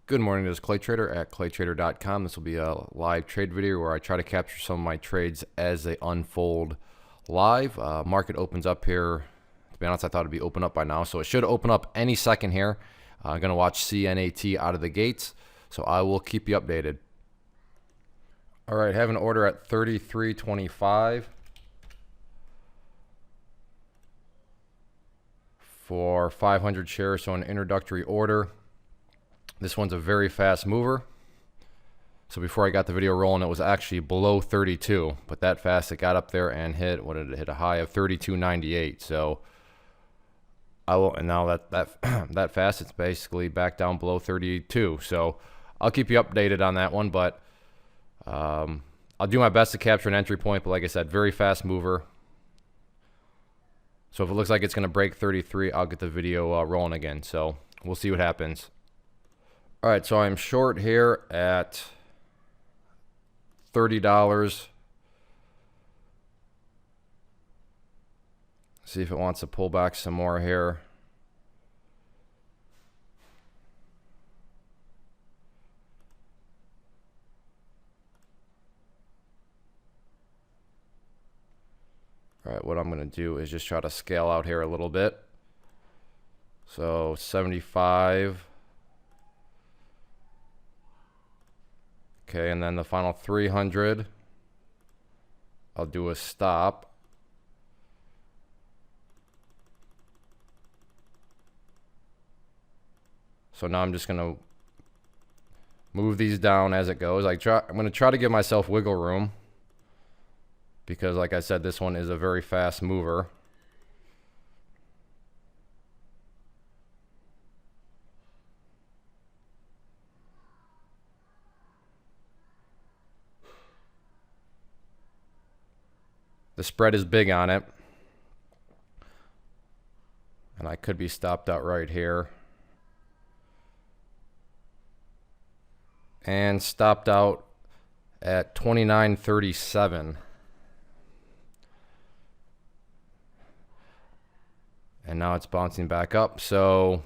Good morning, this is Clay Trader at claytrader.com. This will be a live trade video where I try to capture some of my trades as they unfold live. Market opens up here. To be honest, I thought it'd be open up by now, so it should open up any second here. I'm going to watch CNAT out of the gates, so I will keep you updated. All right, have an order at 33.25 for 500 shares, so an introductory order. This one's a very fast mover. So before I got the video rolling, it was actually below 32, but that fast it got up there and hit, what did it hit, a high of 32.98. So I will, and now that fast, it's basically back down below 32. So I'll keep you updated on that one, but I'll do my best to capture an entry point. But like I said, very fast mover. So if it looks like it's going to break 33, I'll get the video rolling again. So we'll see what happens. All right, so I'm short here at $30. See if it wants to pull back some more here. All right, what I'm going to do is just try to scale out here a little bit. So 75. Okay, and then the final 300, I'll do a stop. So now I'm just going to move these down as it goes. I'm going to try to give myself wiggle room because, like I said, this one is a very fast mover. The spread is big on it. And I could be stopped out right here. And stopped out at 29.37. And now it's bouncing back up. So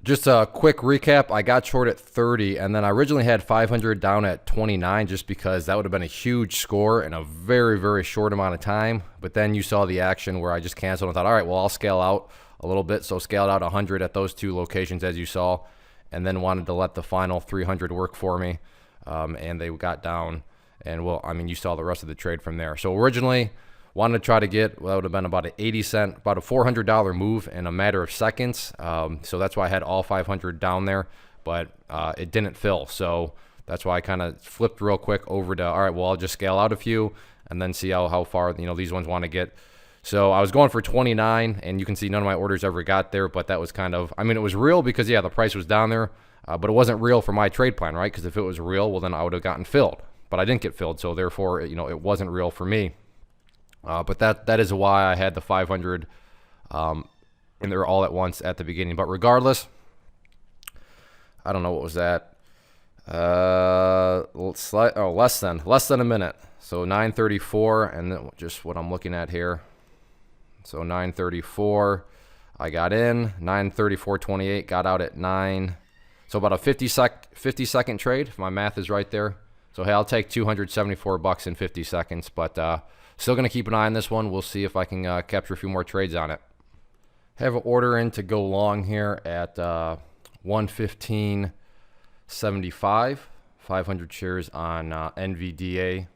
just a quick recap, I got short at 30, and then I originally had 500 down at 29 just because that would have been a huge score in a very, very short amount of time. But then you saw the action where I just canceled and thought, all right, well, I'll scale out a little bit. So scaled out 100 at those two locations, as you saw, and then wanted to let the final 300 work for me. And they got down, and well, I mean, you saw the rest of the trade from there. So originally, wanted to try to get, well, that would have been about an 80-cent, about a $400 move in a matter of seconds. So that's why I had all 500 down there, but it didn't fill. So that's why I kind of flipped real quick over to, all right, well, I'll just scale out a few and then see how far, these ones want to get. So I was going for 29, and you can see none of my orders ever got there, but that was kind of, I mean, it was real because, yeah, the price was down there, but it wasn't real for my trade plan, right? Because if it was real, well, then I would have gotten filled, but I didn't get filled. So therefore, it wasn't real for me. But that is why I had the 500 in there all at once at the beginning. But regardless, I don't know what was that. Less than a minute. So 9:34, and then just what I'm looking at here. So 9:34, I got in. 9:34.28, got out at 9. So about a 50-second trade, if my math is right there. So hey, I'll take $274 in 50 seconds, but still going to keep an eye on this one. We'll see if I can capture a few more trades on it. Have an order in to go long here at 115.75. 500 shares on NVDA.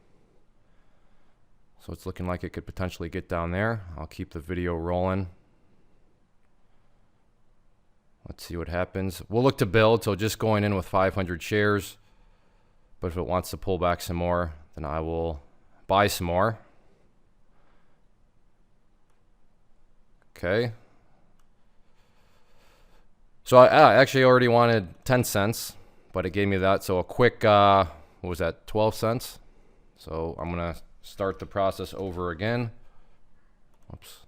So it's looking like it could potentially get down there. I'll keep the video rolling. Let's see what happens. We'll look to build, so just going in with 500 shares. But if it wants to pull back some more, then I will buy some more. Okay. So I actually already wanted 10 cents, but it gave me that. So a quick, what was that, 12 cents? So I'm going to start the process over again. Oops.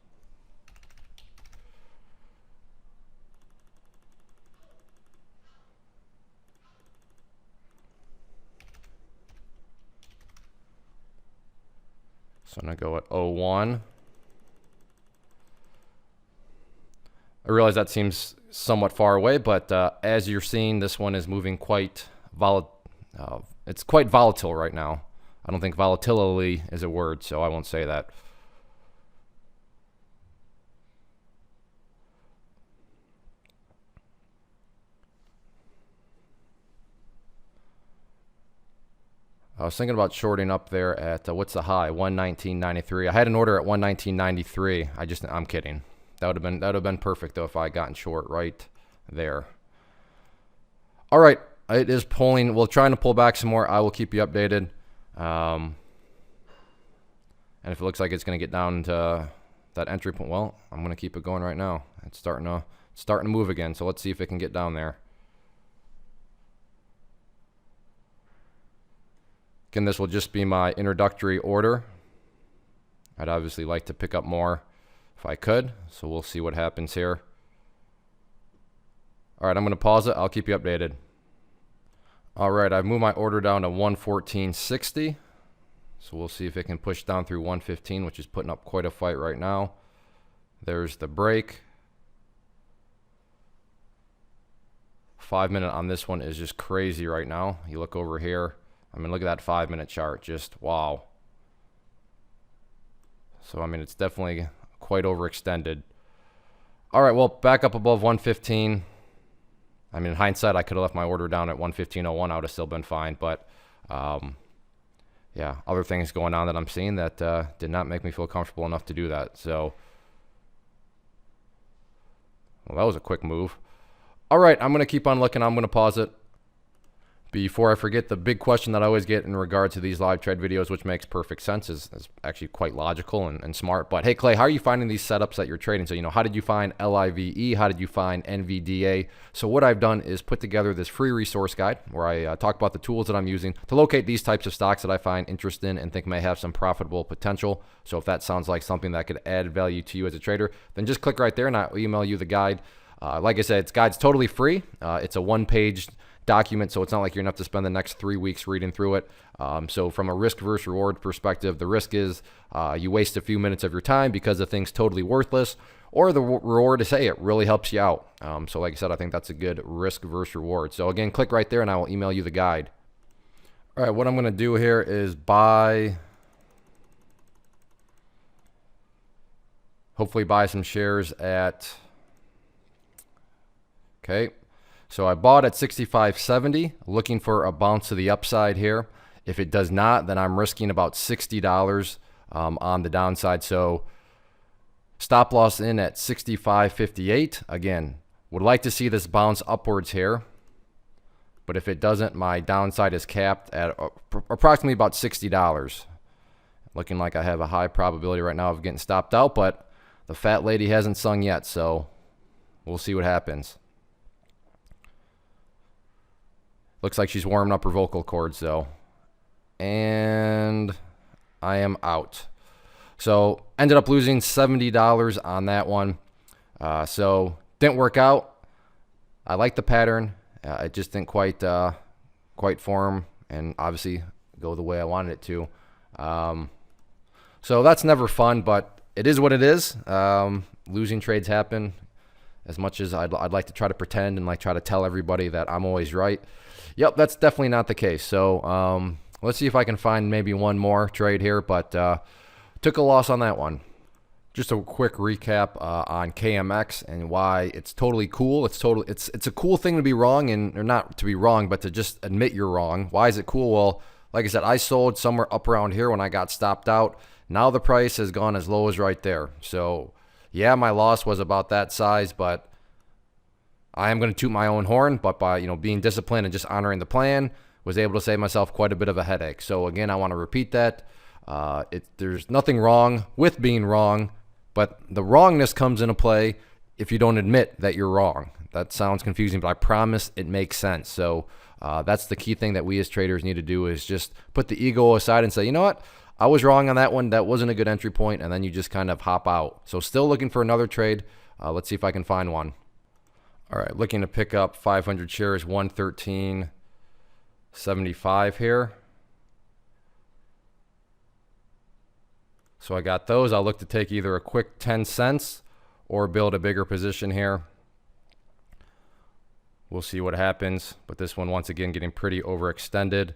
So I'm going to go at 01. I realize that seems somewhat far away, but as you're seeing, this one is moving quite it's quite volatile right now. I don't think volatility is a word, so I won't say that. I was thinking about shorting up there at what's the high? 119.93. I had an order at 119.93. I'm kidding. That would have been perfect though if I had gotten short right there. All right, it is pulling. We're trying to pull back some more. I will keep you updated. And if it looks like it's going to get down to that entry point, well, I'm going to keep it going right now. It's starting to move again. So let's see if it can get down there. Again, this will just be my introductory order. I'd obviously like to pick up more if I could, so we'll see what happens here. All right, I'm going to pause it. I'll keep you updated. All right, I've moved my order down to 114.60, so we'll see if it can push down through 115, which is putting up quite a fight right now. There's the break. 5 minute on this one is just crazy right now. You look over here. I mean, look at that 5 minute chart. Just wow. So, I mean, it's definitely quite overextended. All right, well, back up above 115. I mean, in hindsight, I could have left my order down at 115.01. I would have still been fine. But, yeah, other things going on that I'm seeing that did not make me feel comfortable enough to do that. So, well, that was a quick move. All right, I'm going to keep on looking. I'm going to pause it. Before I forget, the big question that I always get in regard to these live trade videos, which makes perfect sense, is actually quite logical and smart. But hey, Clay, how are you finding these setups that you're trading? So, how did you find LIVE? How did you find NVDA? So what I've done is put together this free resource guide where I talk about the tools that I'm using to locate these types of stocks that I find interest in and think may have some profitable potential. So if that sounds like something that could add value to you as a trader, then just click right there and I'll email you the guide. Like I said, guide's totally free. It's a one-page document, so it's not like you're gonna have to spend the next 3 weeks reading through it. So from a risk versus reward perspective, the risk is you waste a few minutes of your time because the thing's totally worthless, or the reward is, hey, it really helps you out. So like I said, I think that's a good risk versus reward. So again, click right there and I will email you the guide. All right, what I'm gonna do here is hopefully buy some shares at, okay. So I bought at 65.70, looking for a bounce to the upside here. If it does not, then I'm risking about $60 on the downside. So stop loss in at 65.58. Again, would like to see this bounce upwards here. But if it doesn't, my downside is capped at approximately about $60. Looking like I have a high probability right now of getting stopped out, but the fat lady hasn't sung yet, so we'll see what happens. Looks like she's warming up her vocal cords though. And I am out. So ended up losing $70 on that one. So didn't work out. I like the pattern. It just didn't quite form and obviously go the way I wanted it to. So that's never fun, but it is what it is. Losing trades happen. As much as I'd like to try to pretend and like try to tell everybody that I'm always right. Yep, that's definitely not the case. So let's see if I can find maybe one more trade here, but took a loss on that one. Just a quick recap on KMX and why it's totally cool. It's a cool thing to be wrong, or not to be wrong, but to just admit you're wrong. Why is it cool? Well, like I said, I sold somewhere up around here when I got stopped out. Now the price has gone as low as right there. So yeah, my loss was about that size, but I am going to toot my own horn. But by being disciplined and just honoring the plan, was able to save myself quite a bit of a headache. So again, I want to repeat that. There's nothing wrong with being wrong, but the wrongness comes into play if you don't admit that you're wrong. That sounds confusing, but I promise it makes sense. So that's the key thing that we as traders need to do, is just put the ego aside and say, you know what? I was wrong on that one. That wasn't a good entry point, and then you just kind of hop out. So still looking for another trade. Let's see if I can find one. All right, looking to pick up 500 shares, 113.75 here. So I got those. I'll look to take either a quick 10 cents or build a bigger position here. We'll see what happens. But this one, once again, getting pretty overextended.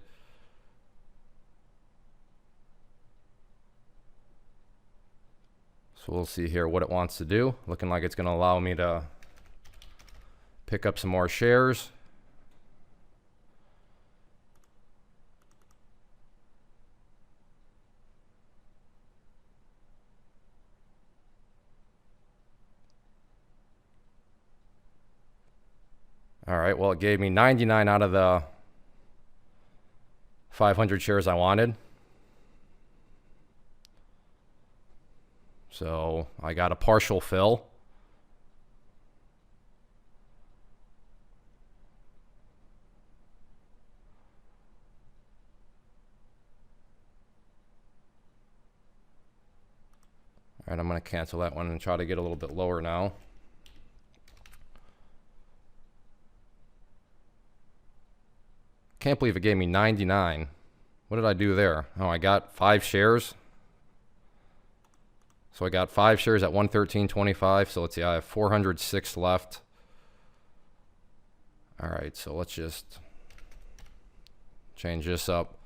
So we'll see here what it wants to do. Looking like it's going to allow me to pick up some more shares. All right, well, it gave me 99 out of the 500 shares I wanted. So I got a partial fill. All right, I'm going to cancel that one and try to get a little bit lower now. Can't believe it gave me 99. What did I do there? Oh, I got 5 shares. So I got 5 shares at 113.25. So let's see, I have 406 left. All right, so let's just change this up.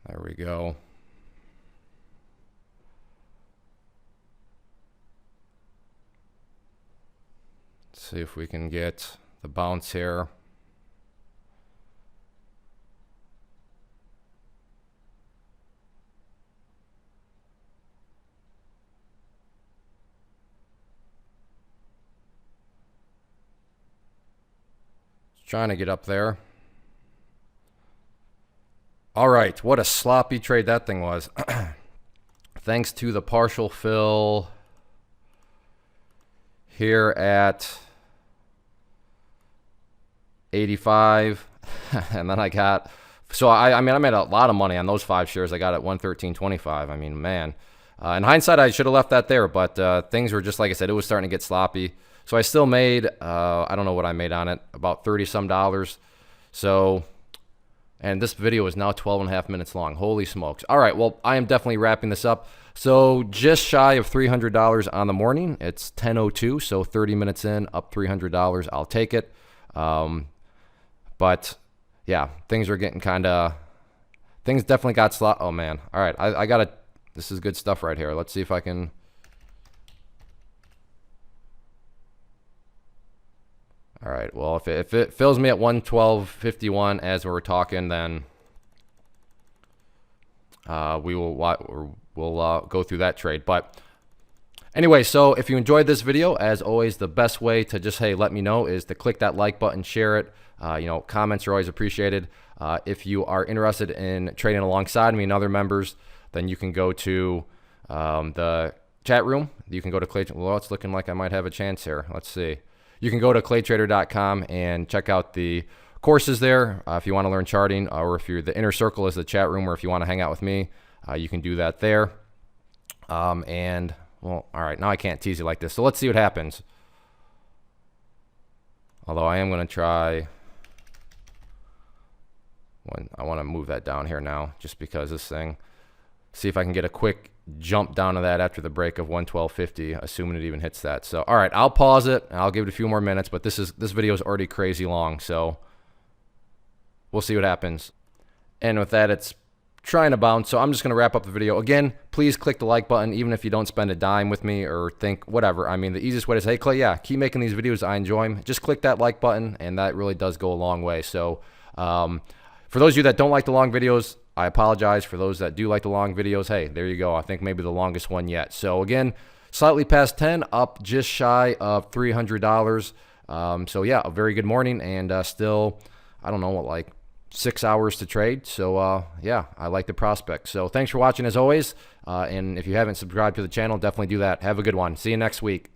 There we go. See if we can get the bounce here. Trying to get up there. All right, what a sloppy trade that thing was. Thanks to the partial fill here at 85. And then I got, so I mean, I made a lot of money on those 5 shares I got at 113.25. I mean, man, in hindsight, I should have left that there, but things were just, like I said, it was starting to get sloppy. So I still made, I don't know what I made on it, about $30 some. So, and this video is now 12.5 minutes long. Holy smokes. All right, well, I am definitely wrapping this up. So just shy of $300 on the morning. It's 10:02, so 30 minutes in, up $300. I'll take it. But yeah, things are getting kind of, things definitely got slot. Oh man. All right, I got to, this is good stuff right here. Let's see if I can. All right, well, if it fills me at 112.51 as we're talking, then we'll go through that trade. But anyway, so if you enjoyed this video, as always, the best way to just, hey, let me know is to click that like button, share it. You know, comments are always appreciated. If you are interested in trading alongside me and other members, then you can go to the chat room. You can go to Clay. Well, it's looking like I might have a chance here. Let's see. You can go to claytrader.com and check out the courses there if you want to learn charting, or if you're, the inner circle is the chat room, or if you want to hang out with me, you can do that there. And well, all right, now I can't tease you like this. So let's see what happens. Although I am going to try. I want to move that down here now, just because this thing. See if I can get a quick jump down to that after the break of 112.50, assuming it even hits that. So, all right, I'll pause it and I'll give it a few more minutes, but this video is already crazy long, so we'll see what happens. And with that, it's trying to bounce, so I'm just going to wrap up the video. Again, please click the like button, even if you don't spend a dime with me or think whatever. I mean, the easiest way to say, hey, Clay, yeah, keep making these videos. I enjoy them. Just click that like button, and that really does go a long way. So for those of you that don't like the long videos, I apologize. For those that do like the long videos, hey, there you go. I think maybe the longest one yet. So again, slightly past 10, up just shy of $300. So yeah, a very good morning, and still, I don't know what, like 6 hours to trade. So yeah, I like the prospect. So thanks for watching as always. And if you haven't subscribed to the channel, definitely do that. Have a good one. See you next week.